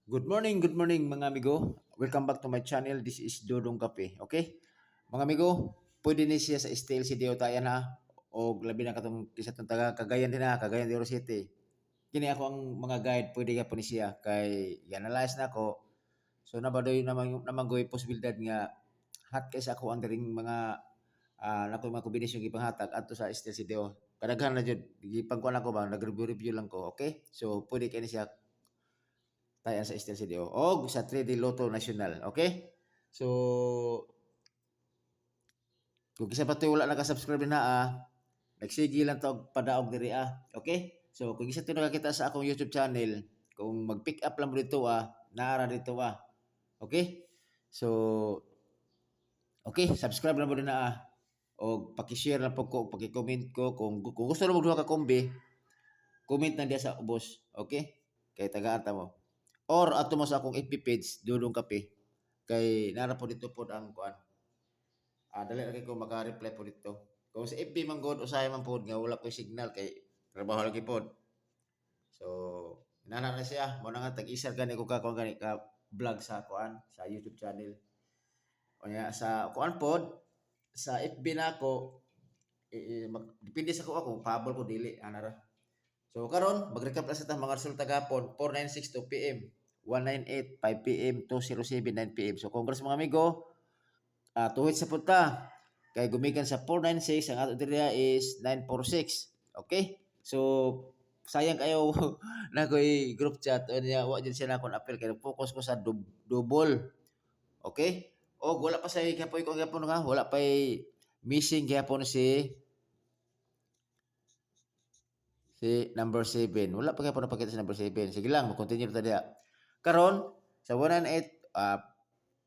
Good morning mga amigo. Welcome back to my channel. This is Dodong Cafe. Okay? Mga amigo, pwede ni siya sa style si Dio tayan ha. O labi na katong isa tong taga Cagayan din ha, Cagayan de Oro City. Kini ako ang mga guide, pwede ka po ni siya kay analyze na ko. So nabadoy naman goy posibilidad nga hat kay sa ako ang daring mga nakoy mga kombinasyon gipanghatag adto sa style si Dio. Kadaghan na jud gipangkuan ako ba, nag-review lang ko, okay? So pwede kay ni siya tayan sa Estel CDO o sa 3D Lotto National. Okay? So, kung kisa pa ito wala nakasubscribe na nagsige lang to padaog diri Okay? So, kung kisa ito nakakita sa akong YouTube channel, kung mag-pick up lang mo dito naara dito Okay? So, okay, subscribe na mo din o paki-share lang po ko, paki-comment ko kung gusto mo magduha ka kombi, comment na diya sa ubos. Okay? Kay tagaan mo. Or ato mo sa akong FB page, Dudong Kape. Kay nara po dito po ang kuan. Dali lagi ko maka-reply po dito. Kung sa FB man god usahay man pod nga wala ko signal kay trabaho lagi pod. So, nana na siya, mo na nga tag-isa gani ko ka gani ka vlog sa kuan sa YouTube channel. O nga sa kuan pod sa FB na ako depende sa ko ako pahabol ko dili anara. So karon mag-recap na sa ta mga resulta gapon 4:96 PM, 198 5 PM, 2:07 9 PM. So congrats mga amigo. Tuhit sa punta kay gumikan sa 496 ang ato diri is 946. Okay? So sayang kayo na ko'y group chat o niya wa jud siya na akong appeal kay focus ko sa double. Okay? O wala pa sa kapoy ko gapon nga wala pa missing gapon si number 7. Wala pa gapon napakita sa number 7. Sige lang, mag-continue ta diha. Karon sa 198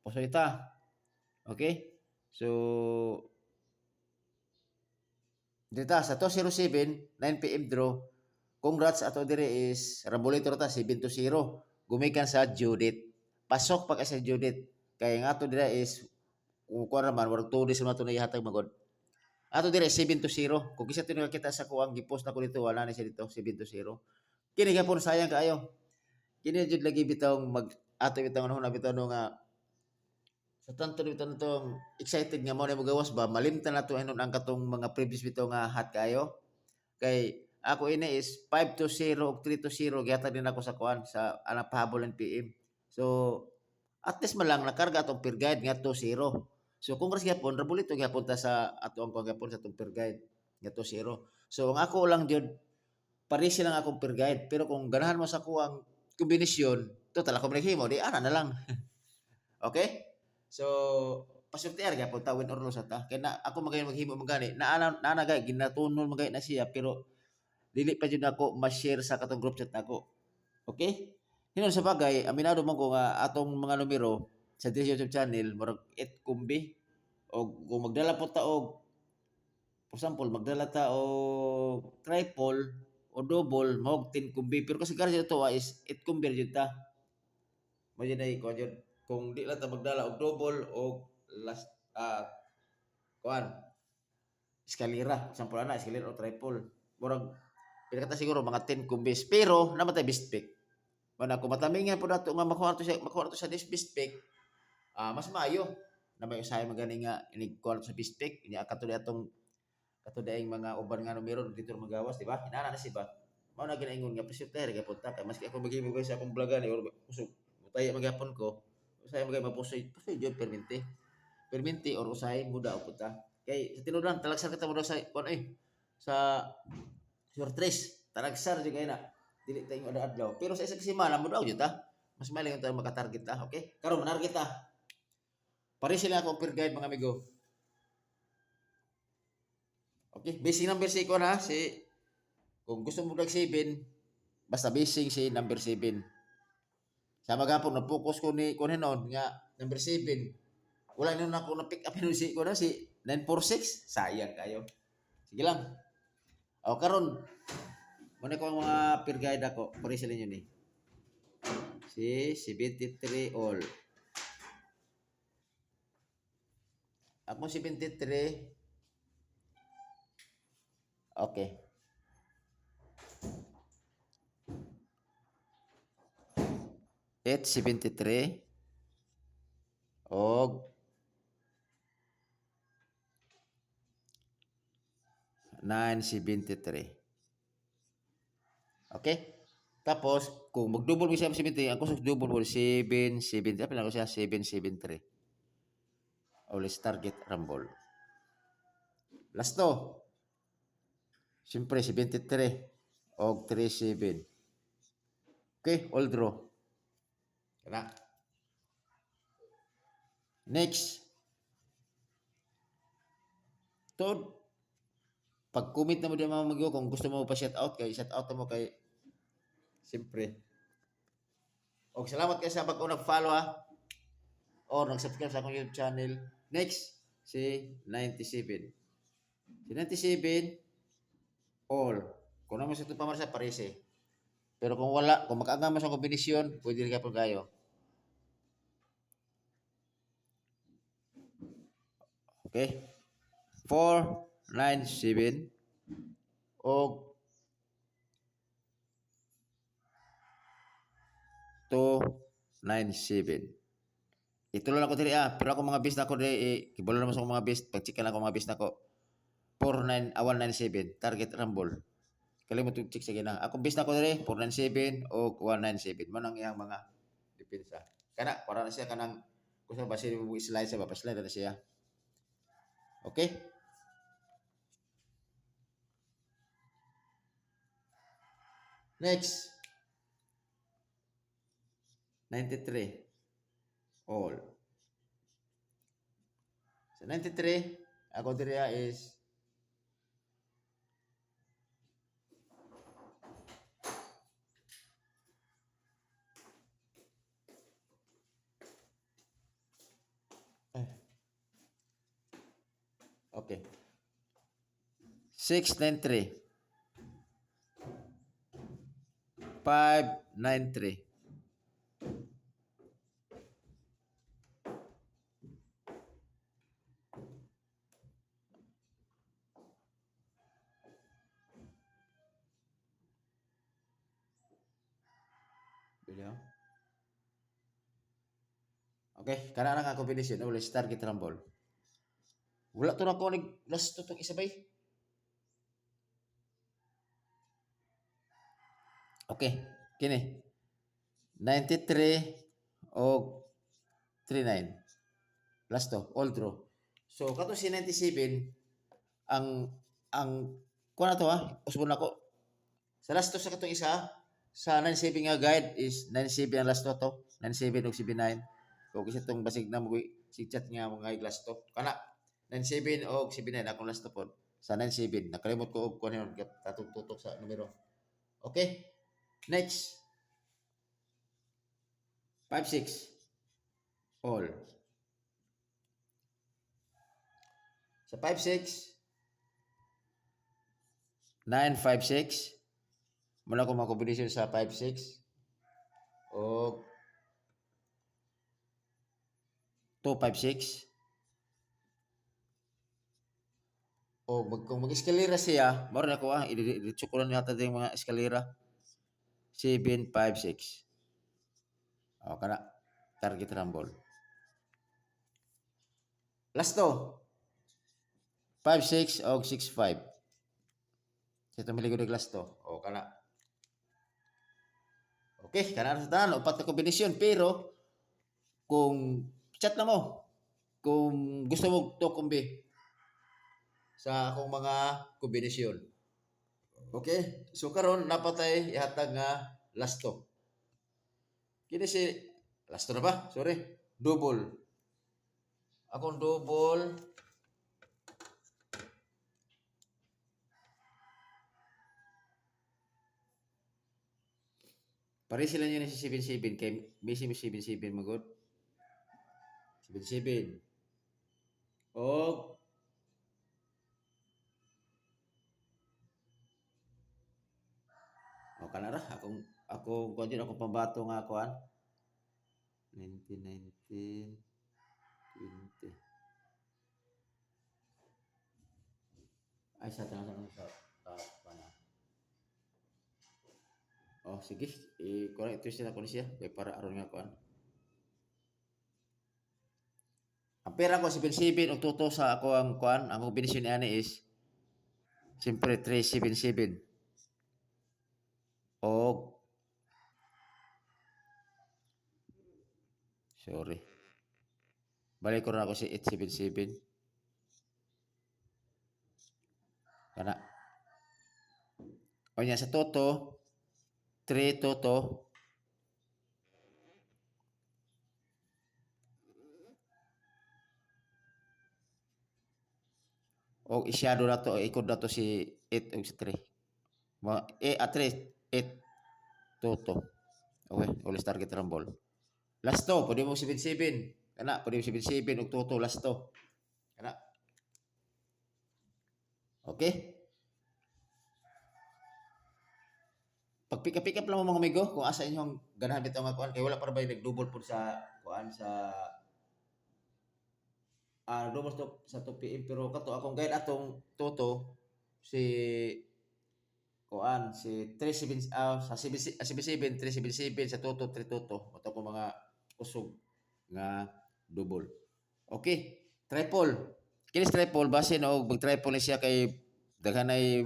posoita. Okay? So dita sa 207 9 PM draw. Congrats ato dire is Rambolito ta 7-0. Gumikan sa Judith. Pasok pa kay sa Judith. Kay nga ato dire is kuha naman warag 2 days na to na ihatag magod. Ato dire 7-0. Kung kisa tinuga kita sa kuang gipost na ko dito wala ni siya dito 7-0. Kini gapon sayang kaayo. Kini jud lagi bitawng mag ato bitawng ano na bitawng nga sa tanto dito nitong excited nga mo na magawas ba malimtan na to hinon ang katong mga previous bitaw nga hat kayo kay ako ini is 5-0 ug 3-0 gihatag din ako sa kuan sa anang pahabol ng PM. So at least man lang nakarga atong peer guide nga 2-0. So congrats gyapon rabulito gyapon ta sa ato ang kuan gyapon sa atong peer guide nga 2-0. So ang ako lang jud pares lang akong peer guide pero kung ganahan mo sa kuang kombinasyon total ako maghimo di ana na lang. Okay? So pasultian gyapon ta win or lose ta kay na ako magay maghimo magani na gay ginatunon magay na siya pero dili pa jud ako ma-share sa katong group chat nako. Okay? Hinon sa bagay, aminado man ko nga atong mga numero sa YouTube channel murag 8 kumbi o kung magdala po ta og for example magdala ta og triple o double mahog 10 kumbi pero kasi kara to is 8 kumbi jud ta. Mo jud ay ko jud kung di lang ta magdala og double o last kuan eskalera sample ana eskalera o triple murag pinakata siguro mga 10 kumbis pero namatay best pick mana kung matamingan po nato nga makuha to sa this best pick mas maayo na may usahay magani nga ini kuha sa best pick inya kato daing mga uban nga numero dito magawas di ba inana na si ba mao na ginaingon nga presyente ra gyapon ta kay maski ako maghimo sa akong vlogan or usog utay magyapon ko usahay magay mapusoy pusoy jud perminti or usahay muda o puta kay sa tinudan talagsar kita mo sa kon sa surtres talagsar jud kay na dili tayo ada adlaw pero sa isa ka semana mo daw jud ta mas maling tayo maka-target ta okay karon manarget ta pare sila ako per guide mga amigo okay basic number si ko na si kung gusto mo dag 7 basta basic si number 7 sa magapon na focus ko ni kun hinon nga number 7 wala na ako na pick up ni si ko na si 946 sayang kayo sige lang o karon muna ko ang mga peer guide ako pare sila yun si 73 all ako 73 okay 873 og 973. Okay? Tapos, kung mag-double mo siya 70, ang kusog double mo 770. Apa na ko siya? 773. O let's target rumble. Last to. Siyempre, 73 og 37. Okay, all draw. Kana. Next. Tod. Pag-commit na mo din mga magyo kung gusto mo pa shout out kay shout out mo kay siyempre. Og salamat kayo sa pag nag-follow ha or nag-subscribe sa akong YouTube channel. Next, si 97. Si 97 all. Kung naman sa ito pa sa parese. Pero kung wala, kung makaagama sa kombinasyon, pwede rin po kayo. Okay? 497 o 297. Ituloy lang ko diri pero ako mga bis na ko diri kibalo naman sa mga bis, pag-check lang ako mga bis na ko. 197 target rumble. Kalimot yung check sa gina. Ako bis na ko diri 497 o 197. Man ang iyang mga depensa. Kana para na siya kanang kung ba siya mo slide sa ba slide na siya. Okay? Next. 93 all. So 93 ako diri is okay. 693 593 Bilyo. Okay, kana lang ang combination ulit target rumble. Wala to na ko nig last to isabay. Okay, kini 93 o 39. Last to, all draw. So kato si 97 ang kuha na to usbon na ko. Sa last to sa katong isa sa 97 nga guide is 97 ang last to 97 og 79. Kung isa tong basig na mo si chat nga mga last to. Kana 97 og 79 akong last to po. Sa 97 nakalimot ko og kuha niyon tutok sa numero. Okay? Next. 56 all. Sa 56 956 muna ko makombinasyon sa 56 o 256 o kung mag-eskalera siya maro na ko i-diretso ko lang yata yung mga eskalera 756 o kana target rumble last to 56 o 65 sa itong miligod ng last to o kana okay kana sa tanan upat na kombinasyon pero kung chat na mo kung gusto mo to kumbi sa akong mga kombinasyon. Okay? So karon napatay ihatag nga last to. Kini si last to na ba? Sorry. Double. Akong double pare sila niya si 77 kay Messi 77 magod. 77. Og o kana ra akong kuan din akong pambato nga kuan 19 20 ay sa tanang sa pana Oh, sige. I-correct ito sila ko siya. Kaya para aron nga kuan. Ang pera ko 77 ug tuto sa ako ang kuan, ang kombinasyon ani is siyempre 377 og sorry. Balik ko na ako si 877 kana. O niya sa toto 3 toto o isyado na to, ikod na to si 8 ug si 3. At 3, 8 toto. Okay, ulis target rumble. Last to, pwede mo 77. Kana, pwede mo 77 ug toto last to. Kana. Okay? Pag-pick up lang mo mga amigo kung asa inyong ganahan bitaw nga kuan kay wala para ba nag-double pud sa kuan sa double to sa 2 PM pero kato akong guide atong toto si kuan si 37 sa 77 377 sa toto 3 toto ato ko mga usog nga double. Okay, triple. Kini triple base no mag triple ni siya kay daghan ay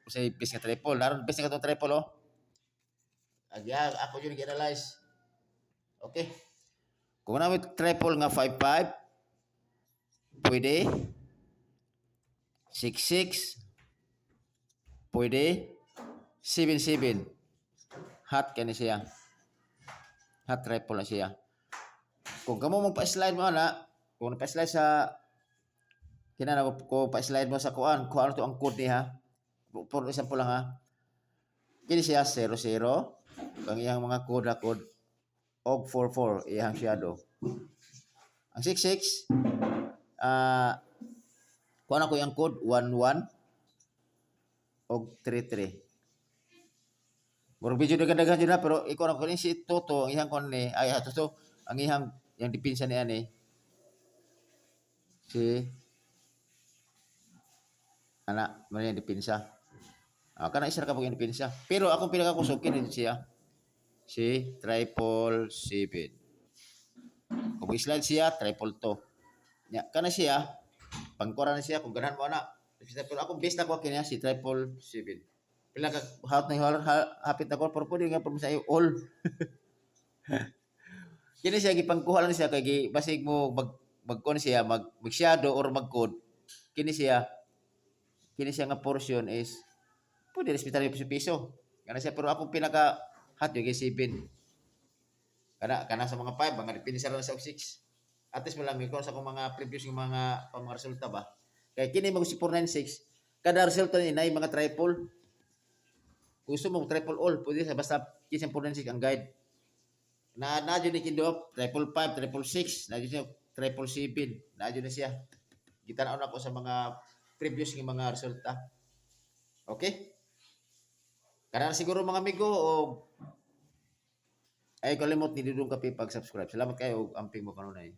sa base nga triple. Naron base nga triple oh. Agya ako yun gi-analyze. Okay. Kung namin triple nga 55 pwede 66 pwede 77 hot kani siya. Hot triple na siya. Kung kamo magpa-slide mo na, kung pa-slide sa kinana ko pa-slide mo sa kuan ano to ang code niya. For example lang ha. Kini siya 00 ang iyang mga code og 44 iyang shadow. Ang 66 kuan ako iyang code 11 og 33. Murag video dagan-dagan na pero ikaw na ko ni si Toto ang iyang kon ni ay ato so ang iyang yang dipinsa ni ani si ana man yang dipinsa. Kana isa ka pag dipinsa. Pero akong pinakakusog kini siya si triple 7. Kung slide siya triple 2. Ya kana siya pangkora na siya kung ganahan mo na. Pero akong base na ko kini si triple 7. Pila ka hot na hapit na ko pero pwede nga sa all. Kini siya gipangkuha lang siya kay basig mo magkon siya mag shadow or mag-code. Kini siya nga portion is pwede respetar yung piso. Kana siya pero akong pinaka hot yung 7. Kana sa mga 5 mga depende sa lang sa 6. At least mo lang ko sa akong mga previous yung mga resulta ba. Kay kini mo si 496 kada resulta ni nay mga triple. Kung gusto mo triple all pwede sa basta kisang 496 ang guide. Na jud ni kindo triple 5, triple 6, na jud triple 7, na jud na siya. Gitanaw na ko sa mga previous ng mga resulta. Okay? Kana siguro mga amigo o ay kalimot ni Dudong Kape pag-subscribe. Salamat kayo amping mo kanunay.